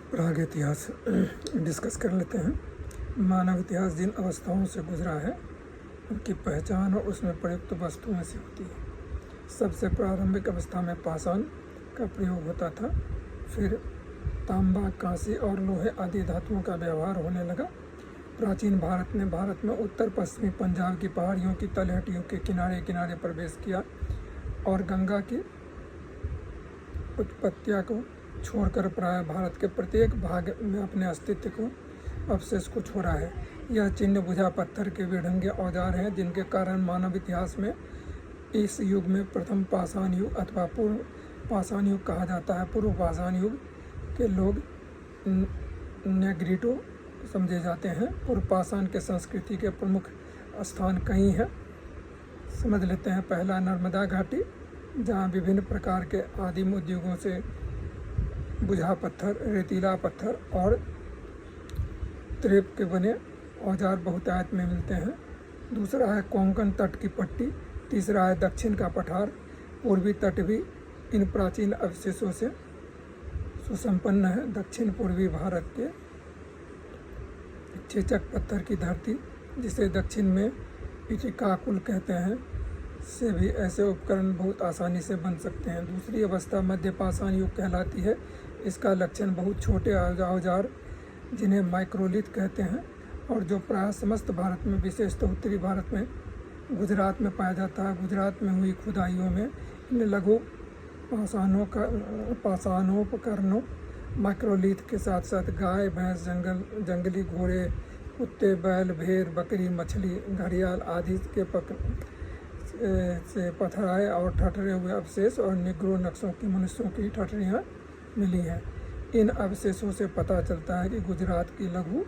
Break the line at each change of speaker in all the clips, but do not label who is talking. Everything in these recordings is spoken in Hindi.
प्राग इतिहास डिस्कस कर लेते हैं। मानव इतिहास जिन अवस्थाओं से गुजरा है उनकी पहचान और उसमें प्रयुक्त वस्तुओं से होती है। सबसे प्रारंभिक अवस्था में पाषाण का प्रयोग होता था, फिर तांबा, कांसी और लोहे आदि धातुओं का व्यवहार होने लगा। प्राचीन भारत में उत्तर पश्चिमी पंजाब की पहाड़ियों की तलहटियों के किनारे किनारे प्रवेश किया और गंगा की उत्पत्तिया को छोड़कर प्राय भारत के प्रत्येक भाग में अपने अस्तित्व को अवशेष को छोड़ा है। यह चिन्ह बुझा पत्थर के बेढंगे औजार हैं, जिनके कारण मानव इतिहास में इस युग में प्रथम पाषाण युग अथवा पूर्व पाषाण युग कहा जाता है। पूर्व पाषाण युग के लोग नेग्रिटो समझे जाते हैं। पूर्व पाषाण के संस्कृति के प्रमुख स्थान कई हैं, समझ लेते हैं। पहला, नर्मदा घाटी, जहाँ विभिन्न प्रकार के आदिम उद्योगों से बुझा पत्थर, रेतीला पत्थर और त्रेप के बने औजार बहुतायत में मिलते हैं। दूसरा है कोंकण तट की पट्टी। तीसरा है दक्षिण का पठार। पूर्वी तट भी इन प्राचीन अवशेषों से सुसंपन्न है। दक्षिण पूर्वी भारत के चेचक पत्थर की धरती, जिसे दक्षिण में इटिकाकुल कहते हैं, से भी ऐसे उपकरण बहुत आसानी से बन सकते हैं। दूसरी अवस्था मध्य पाषाण युग कहलाती है। इसका लक्षण बहुत छोटे औजार, जिन्हें माइक्रोलिथ कहते हैं, और जो प्राय समस्त भारत में, विशेषतः उत्तरी भारत में, गुजरात में पाया जाता है। गुजरात में हुई खुदाइयों में इन लघु पाषाणोपकरणों माइक्रोलिथ के साथ साथ गाय, भैंस, जंगली घोड़े, कुत्ते, बैल, भेड़, बकरी, मछली, घड़ियाल आदि के से पथराए और ठठरे हुए अवशेष और निग्रो नक्शों की मनुष्यों की ठठरियाँ मिली हैं। इन अवशेषों से पता चलता है कि गुजरात की लघु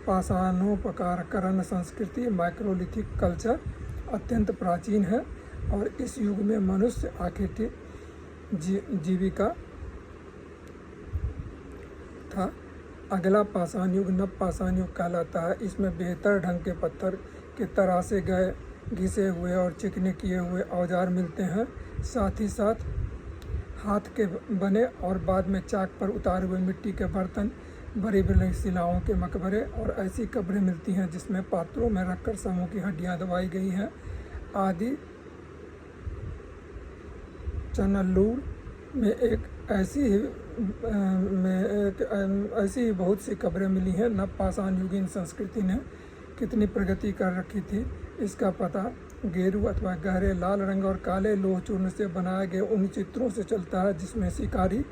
पाषाणोपकरण संस्कृति, माइक्रोलिथिक कल्चर, अत्यंत प्राचीन है और इस युग में मनुष्य आखिरी जीविका था। अगला पाषाण युग नव पाषाण युग कहलाता है। इसमें बेहतर ढंग के पत्थर के तरासे गए, घिसे हुए और चिकने किए हुए औजार मिलते हैं। साथ ही साथ हाथ के बने और बाद में चाक पर उतारे हुए मिट्टी के बर्तन, बड़ी बड़ी शिलाओं के मकबरे और ऐसी कब्रें मिलती हैं जिसमें पात्रों में रखकर समूह की हड्डियां दबाई गई हैं आदि। चन्नल्लूर में ऐसी ही बहुत सी कब्रें मिली हैं। नव पाषाण युगीन संस्कृति ने कितनी प्रगति कर रखी थी, इसका पता गेरू अथवा गहरे लाल रंग और काले लोह चूर्ण से बनाए गए उन चित्रों से चलता है, जिसमें शिकारी